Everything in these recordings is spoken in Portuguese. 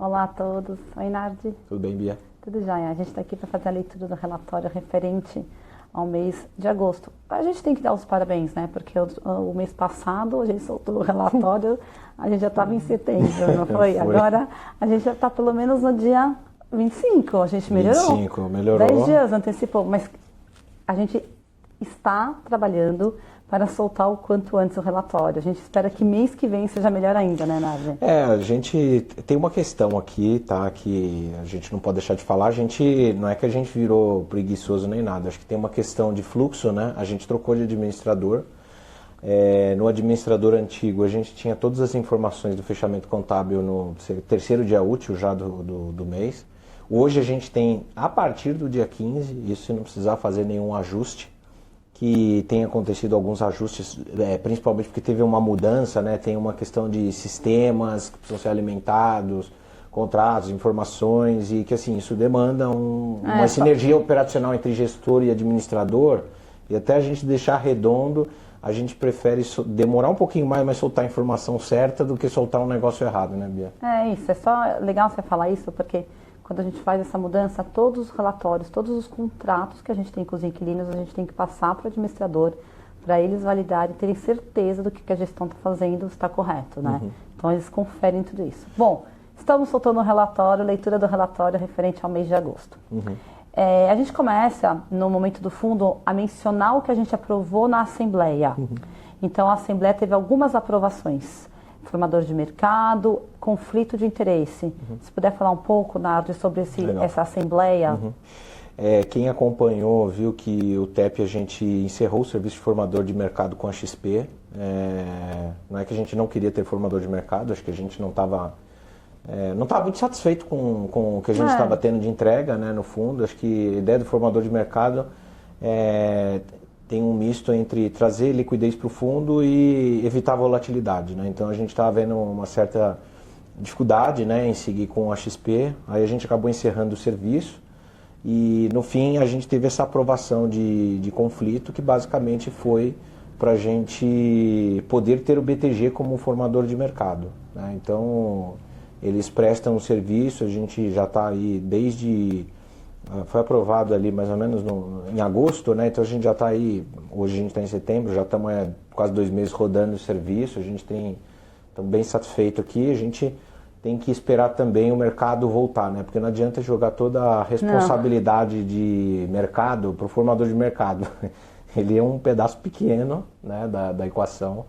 Olá a todos. Oi, Nardi. Tudo bem, Bia? Tudo jóia. A gente está aqui para fazer a leitura do relatório referente ao mês de agosto. A gente tem que dar os parabéns, né? Porque o mês passado a gente soltou o relatório, a gente já estava em setembro, não foi? Agora a gente já está pelo menos no dia 25, a gente melhorou. 25, melhorou. 10 dias antecipou, mas a gente está trabalhando para soltar o quanto antes o relatório. A gente espera que mês que vem seja melhor ainda, né, Nardi? A gente tem uma questão aqui, tá, que a gente não pode deixar de falar. Não é que a gente virou preguiçoso nem nada, acho que tem uma questão de fluxo, né? A gente trocou de administrador. No administrador antigo, a gente tinha todas as informações do fechamento contábil no terceiro dia útil já do mês. Hoje a gente tem, a partir do dia 15, isso se não precisar fazer nenhum ajuste, que tem acontecido alguns ajustes, principalmente porque teve uma mudança, né? Tem uma questão de sistemas que precisam ser alimentados, contratos, informações, e que assim, isso demanda uma sinergia operacional entre gestor e administrador, e até a gente deixar redondo, a gente prefere demorar um pouquinho mais, mas soltar a informação certa do que soltar um negócio errado, né, Bia? É isso, é só legal você falar isso, porque quando a gente faz essa mudança, todos os relatórios, todos os contratos que a gente tem com os inquilinos, a gente tem que passar para o administrador, para eles validarem e terem certeza do que a gestão está fazendo está correto, né? Então eles conferem tudo isso. Bom, estamos soltando o relatório, leitura do relatório referente ao mês de agosto. A gente começa, no momento do fundo, a mencionar o que a gente aprovou na Assembleia. Então a Assembleia teve algumas aprovações. Formador de mercado, conflito de interesse. Se puder falar um pouco, Nardi, sobre essa Assembleia. Quem acompanhou viu que o TEP a gente encerrou o serviço de formador de mercado com a XP. Não é que a gente não queria ter formador de mercado, acho que a gente não estava muito satisfeito com o que a gente estava tendo de entrega, né, no fundo. Acho que a ideia do formador de mercado tem um misto entre trazer liquidez para o fundo e evitar volatilidade, né? Então a gente estava vendo uma certa dificuldade, né, em seguir com a XP, aí a gente acabou encerrando o serviço e no fim a gente teve essa aprovação de conflito que basicamente foi para a gente poder ter o BTG como formador de mercado, né? Então eles prestam um serviço, a gente já está aí desde... Foi aprovado ali mais ou menos em agosto, né? Então a gente já está aí, hoje a gente está em setembro, já estamos quase 2 meses rodando o serviço, a gente estamos bem satisfeito aqui, a gente tem que esperar também o mercado voltar, né? Porque não adianta jogar toda a responsabilidade de mercado para o formador de mercado. Ele é um pedaço pequeno, né, da equação,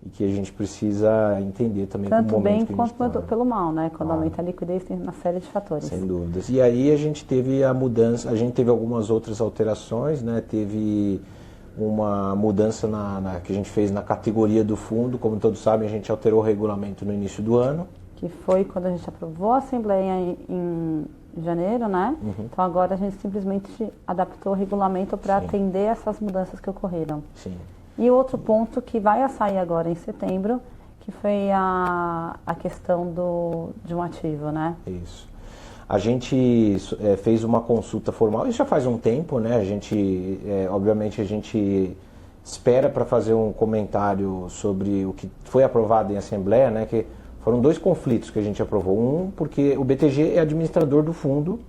e que a gente precisa entender também tanto o momento bem que quanto pelo mal, né? Quando aumenta a liquidez tem uma série de fatores. Sem dúvidas. E aí a gente teve a mudança, a gente teve algumas outras alterações, né? Teve uma mudança que a gente fez na categoria do fundo, como todos sabem, a gente alterou o regulamento no início do ano. Que foi quando a gente aprovou a Assembleia em janeiro, né? Então agora a gente simplesmente adaptou o regulamento para atender essas mudanças que ocorreram. Sim. E outro ponto que vai sair agora em setembro, que foi a questão de um ativo, né? Isso. A gente fez uma consulta formal, isso já faz um tempo, né? A gente, obviamente, a gente espera para fazer um comentário sobre o que foi aprovado em Assembleia, né? Que foram 2 conflitos que a gente aprovou. Um, porque o BTG é administrador do fundo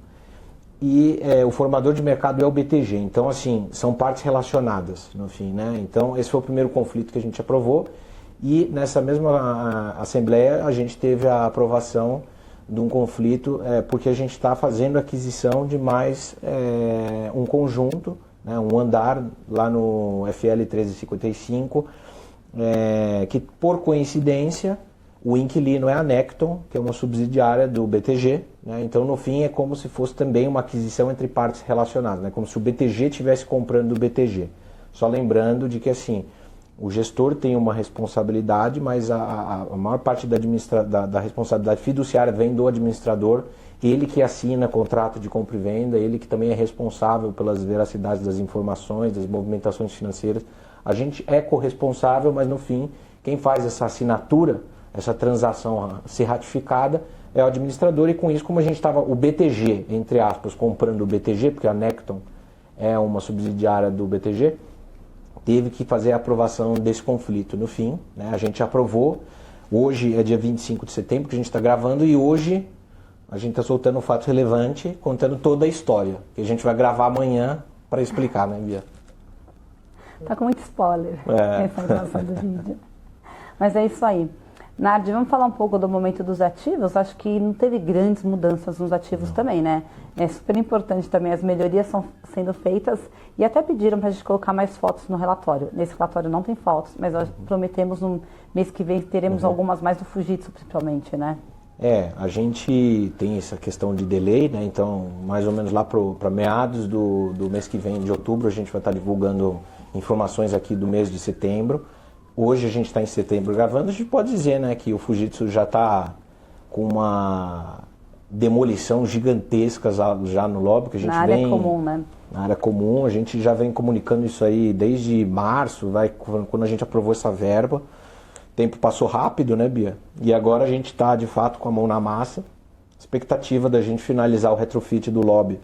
e o formador de mercado é o BTG. Então, assim, são partes relacionadas, no fim, né? Então, esse foi o primeiro conflito que a gente aprovou. E nessa mesma Assembleia, a gente teve a aprovação de um conflito, porque a gente está fazendo aquisição de mais um conjunto, né, um andar lá no FL 1355, que, por coincidência, o inquilino é a Necton, que é uma subsidiária do BTG, né? Então, no fim, é como se fosse também uma aquisição entre partes relacionadas, né? Como se o BTG estivesse comprando do BTG. Só lembrando de que, assim, o gestor tem uma responsabilidade, mas a maior parte da responsabilidade fiduciária vem do administrador, ele que assina contrato de compra e venda, ele que também é responsável pelas veracidades das informações, das movimentações financeiras. A gente é corresponsável, mas, no fim, quem faz essa assinatura, essa transação ser ratificada, é o administrador, e com isso, como a gente estava, o BTG, entre aspas, comprando o BTG, porque a Necton é uma subsidiária do BTG, teve que fazer a aprovação desse conflito no fim, né? A gente aprovou, hoje é dia 25 de setembro que a gente está gravando, e hoje a gente está soltando um fato relevante, contando toda a história, que a gente vai gravar amanhã para explicar, né, Bia? Tá com muito spoiler essa gravação do vídeo. Mas é isso aí. Nardi, vamos falar um pouco do momento dos ativos? Acho que não teve grandes mudanças nos ativos também, né? É super importante também, as melhorias estão sendo feitas e até pediram para a gente colocar mais fotos no relatório. Nesse relatório não tem fotos, mas nós prometemos no mês que vem teremos algumas mais do Fujitsu, principalmente, né? A gente tem essa questão de delay, né? Então, mais ou menos lá para meados do mês que vem, de outubro, a gente vai estar divulgando informações aqui do mês de setembro. Hoje a gente está em setembro gravando, a gente pode dizer, né, que o Fujitsu já está com uma demolição gigantesca já no lobby, que a gente na área comum, né? Na área comum, a gente já vem comunicando isso aí desde março, quando a gente aprovou essa verba. O tempo passou rápido, né, Bia? E agora a gente está, de fato, com a mão na massa. Expectativa da gente finalizar o retrofit do lobby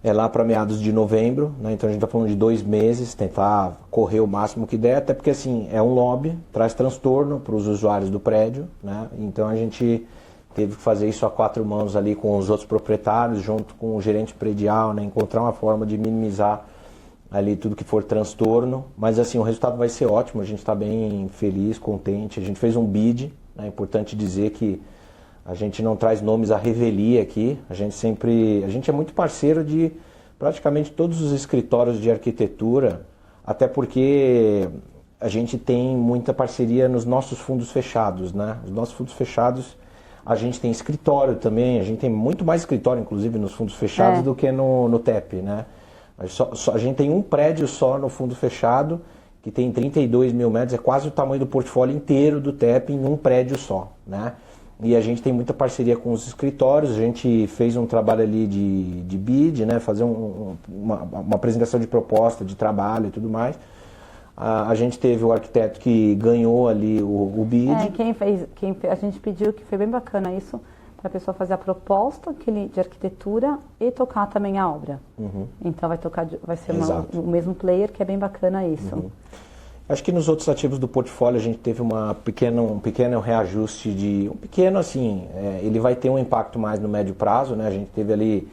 é lá para meados de novembro, né? Então a gente está falando de 2 meses, tentar correr o máximo que der, até porque assim, é um lobby, traz transtorno para os usuários do prédio, né? Então a gente teve que fazer isso a 4 mãos ali com os outros proprietários, junto com o gerente predial, né? Encontrar uma forma de minimizar ali tudo que for transtorno, mas assim, o resultado vai ser ótimo, a gente está bem feliz, contente, a gente fez um bid, né? É importante dizer que a gente não traz nomes à revelia aqui, a gente é muito parceiro de praticamente todos os escritórios de arquitetura, até porque a gente tem muita parceria nos nossos fundos fechados, né? Os nossos fundos fechados, a gente tem escritório também, a gente tem muito mais escritório, inclusive, nos fundos fechados do que no TEP, né? A gente tem um prédio só no fundo fechado, que tem 32 mil metros, é quase o tamanho do portfólio inteiro do TEP em um prédio só, né? E a gente tem muita parceria com os escritórios, a gente fez um trabalho ali de bid, né? Fazer uma apresentação de proposta, de trabalho e tudo mais. A gente teve o arquiteto que ganhou ali o bid. A gente pediu, que foi bem bacana isso, para a pessoa fazer a proposta de arquitetura e tocar também a obra. Então vai ser o mesmo player, que é bem bacana isso. Acho que nos outros ativos do portfólio a gente teve um pequeno reajuste ele vai ter um impacto mais no médio prazo, né? A gente teve ali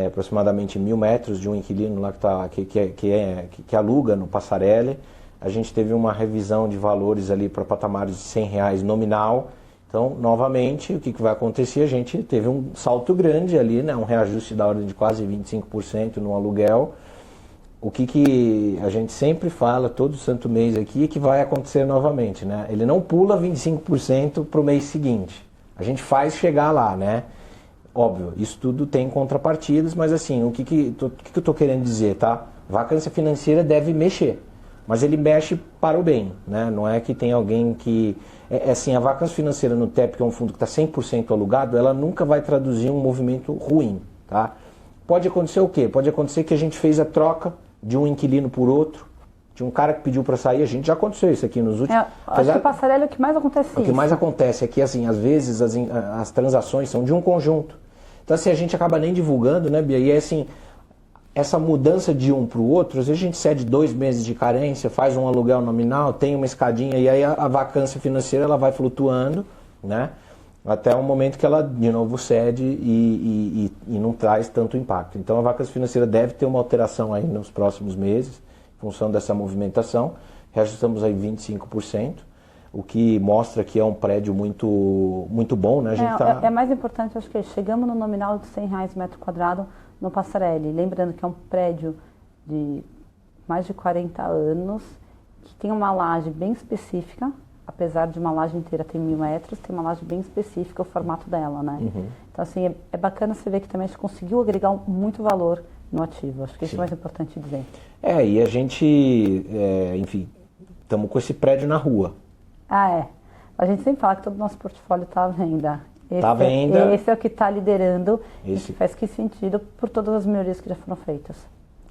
aproximadamente 1.000 metros de um inquilino lá que aluga no Passarelli. A gente teve uma revisão de valores ali para patamares de R$100 nominal. Então, novamente, o que vai acontecer? A gente teve um salto grande ali, né? Um reajuste da ordem de quase 25% no aluguel. O que a gente sempre fala, todo santo mês aqui, é que vai acontecer novamente, né? Ele não pula 25% para o mês seguinte. A gente faz chegar lá, né? Óbvio, isso tudo tem contrapartidas, mas assim, o que eu estou querendo dizer, tá? Vacância financeira deve mexer, mas ele mexe para o bem, né? Não é que tem alguém que... assim, a vacância financeira no TEP, que é um fundo que está 100% alugado, ela nunca vai traduzir um movimento ruim, tá? Pode acontecer o quê? Pode acontecer que a gente fez a troca de um inquilino por outro, tinha um cara que pediu para sair, já aconteceu isso aqui nos últimos... Acho que o Passarelli é o que mais acontece. O que mais acontece é que, assim, às vezes as transações são de um conjunto. Então, assim, a gente acaba nem divulgando, né, Bia? E, assim, essa mudança de um para o outro, às vezes a gente cede 2 meses de carência, faz um aluguel nominal, tem uma escadinha, e aí a vacância financeira ela vai flutuando, né? Até o momento que ela, de novo, cede e não traz tanto impacto. Então, a vacância financeira deve ter uma alteração aí nos próximos meses, em função dessa movimentação. Reajustamos aí 25%, o que mostra que é um prédio muito bom, né? É mais importante, acho que chegamos no nominal de R$100 metro quadrado no Passarelli. Lembrando que é um prédio de mais de 40 anos, que tem uma laje bem específica. Apesar de uma laje inteira ter 1.000 metros, tem uma laje bem específica, o formato dela, né? Então, assim, é bacana você ver que também a gente conseguiu agregar muito valor no ativo. Acho que isso é mais importante dizer. E a gente, enfim, estamos com esse prédio na rua. A gente sempre fala que todo o nosso portfólio está à venda. Está à venda. Esse é o que está liderando e que faz que sentido por todas as melhorias que já foram feitas.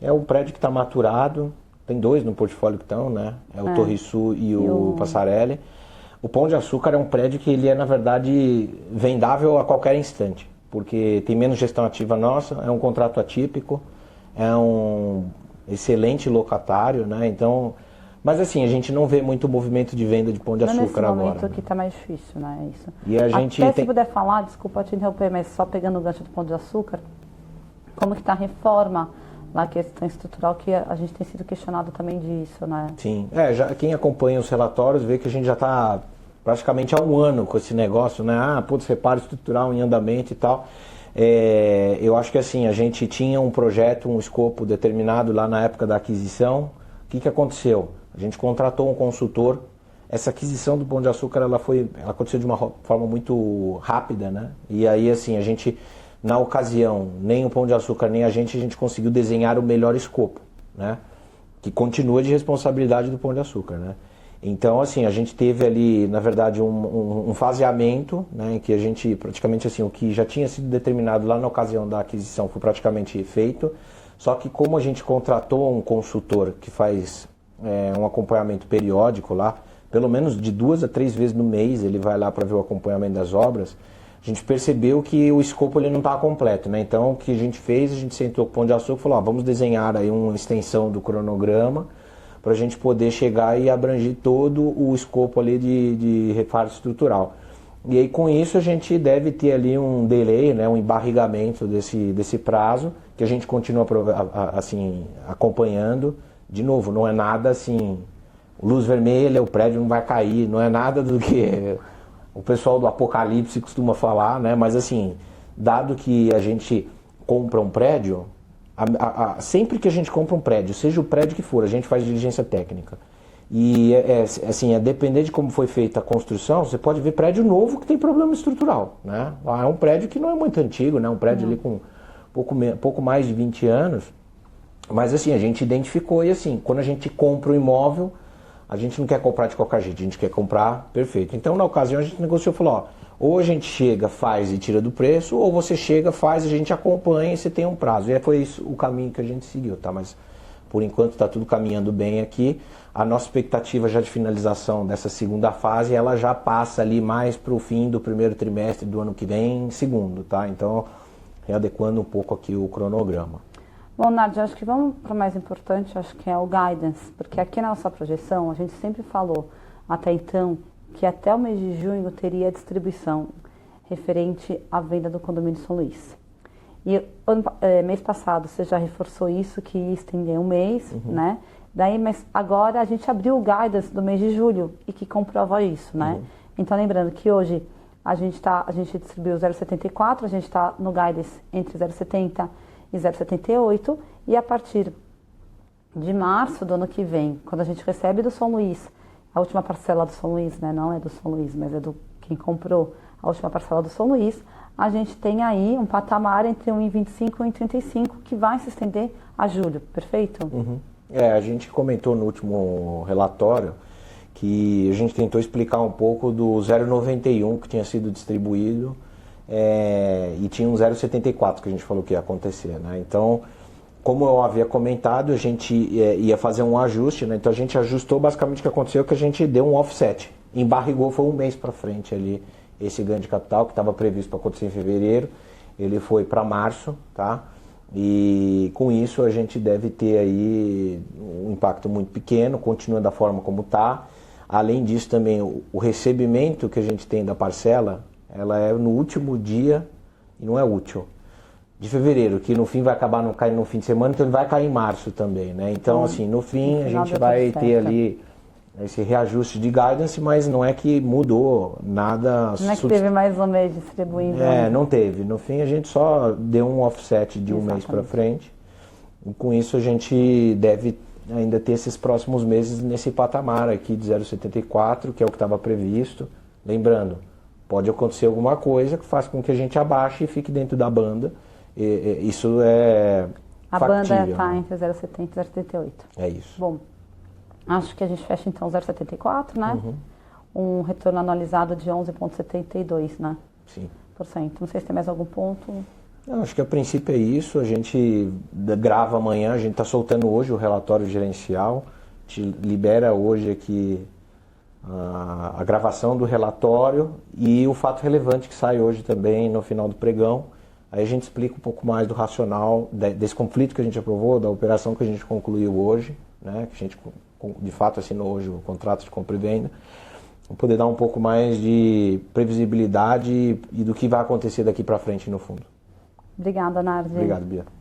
É um prédio que está maturado. Tem 2 no portfólio que estão, né? É o Torre Sul e o Passarelli. O Pão de Açúcar é um prédio que ele é, na verdade, vendável a qualquer instante, porque tem menos gestão ativa nossa, é um contrato atípico, é um excelente locatário, né? Então, Mas assim, a gente não vê muito movimento de venda de Pão de Açúcar agora. Nesse momento Né? que está mais difícil, né? Isso. E a gente Até se puder falar, desculpa te interromper, mas só pegando o gancho do Pão de Açúcar, como que está a reforma, lá, a questão estrutural, que a gente tem sido questionado também disso, né? Sim, já quem acompanha os relatórios vê que a gente já está praticamente há um ano com esse negócio, né? Reparo estrutural em andamento e tal. Eu acho que assim, a gente tinha um projeto, um escopo determinado lá na época da aquisição. O que aconteceu? A gente contratou um consultor. Essa aquisição do Pão de Açúcar, ela aconteceu de uma forma muito rápida, né? E aí, assim, a gente, na ocasião, nem o Pão de Açúcar, nem a gente conseguiu desenhar o melhor escopo, né? Que continua de responsabilidade do Pão de Açúcar, né? Então, assim, a gente teve ali, na verdade, um faseamento, né, em que a gente, praticamente assim, o que já tinha sido determinado lá na ocasião da aquisição foi praticamente feito, só que como a gente contratou um consultor que faz um acompanhamento periódico lá, pelo menos de 2 a 3 vezes no mês, ele vai lá para ver o acompanhamento das obras, a gente percebeu que o escopo ele não estava completo, né? Então, o que a gente fez, a gente sentou com o Pão de Açúcar e falou, vamos desenhar aí uma extensão do cronograma, para a gente poder chegar e abranger todo o escopo ali de reparo estrutural. E aí com isso a gente deve ter ali um delay, né, um embarrigamento desse prazo, que a gente continua assim, acompanhando. De novo, não é nada assim, luz vermelha, o prédio não vai cair, não é nada do que o pessoal do Apocalipse costuma falar, né? Mas assim, dado que a gente compra um prédio, sempre que a gente compra um prédio, seja o prédio que for, a gente faz diligência técnica. E assim, a depender de como foi feita a construção, você pode ver prédio novo que tem problema estrutural, né? É um prédio que não é muito antigo, né? Um prédio ali com pouco mais de 20 anos. Mas assim, a gente identificou e assim, quando a gente compra um imóvel, a gente não quer comprar de qualquer jeito, a gente quer comprar perfeito. Então, na ocasião, a gente negociou e falou, ou a gente chega, faz e tira do preço, ou você chega, faz, a gente acompanha e você tem um prazo. E foi isso o caminho que a gente seguiu, tá? Mas por enquanto está tudo caminhando bem aqui. A nossa expectativa já de finalização dessa segunda fase, ela já passa ali mais para o fim do primeiro trimestre do ano que vem, segundo, tá? Então, readequando um pouco aqui o cronograma. Bom, Nádia, acho que vamos para o mais importante, acho que é o guidance, porque aqui na nossa projeção, a gente sempre falou até então que até o mês de junho teria a distribuição referente à venda do condomínio São Luís. E mês passado você já reforçou isso, que ia estender um mês, né? Daí, mas agora a gente abriu o guidance do mês de julho e que comprova isso, né? Então, lembrando que hoje a gente distribuiu 0,74, a gente está no guidance entre 0,70 e 0,78, e a partir de março do ano que vem, quando a gente recebe do São Luís, a última parcela do São Luís, né, não é do São Luís, mas é do quem comprou a última parcela do São Luís, a gente tem aí um patamar entre 1,25 e 1,35 que vai se estender a julho, perfeito? A gente comentou no último relatório que a gente tentou explicar um pouco do 0,91 que tinha sido distribuído, e tinha um 0,74 que a gente falou que ia acontecer, né? Então, como eu havia comentado, a gente ia fazer um ajuste, né? Então a gente ajustou basicamente o que aconteceu, que a gente deu um offset, embarrigou, foi um mês para frente ali, esse ganho de capital que estava previsto para acontecer em fevereiro, ele foi para março, tá? E com isso a gente deve ter aí um impacto muito pequeno, continua da forma como está. Além disso também, o recebimento que a gente tem da parcela, ela é no último dia, e não é útil, de fevereiro, que no fim vai acabar não caindo no fim de semana, então ele vai cair em março também, né? Então, assim, no fim a gente vai ter ali esse reajuste de guidance, mas não é que mudou nada. Não é que teve mais um mês distribuindo. Não teve. No fim a gente só deu um offset de um mês para frente. E com isso a gente deve ainda ter esses próximos meses nesse patamar aqui de 0,74, que é o que estava previsto. Lembrando, pode acontecer alguma coisa que faça com que a gente abaixe e fique dentro da banda. Isso é a factível. A banda está entre 0,70 e 0,78. É isso. Bom, acho que a gente fecha então 0,74, né? Um retorno anualizado de 11,72, né? Sim. Não sei se tem mais algum ponto. Não, acho que a princípio é isso. A gente grava amanhã, a gente está soltando hoje o relatório gerencial. A gente libera hoje aqui a gravação do relatório e o fato relevante que sai hoje também no final do pregão. Aí a gente explica um pouco mais do racional desse conflito que a gente aprovou, da operação que a gente concluiu hoje, né, que a gente de fato assinou hoje o contrato de compra e venda, poder dar um pouco mais de previsibilidade e do que vai acontecer daqui para frente no fundo. Obrigada, Nardi. Obrigado, Bia.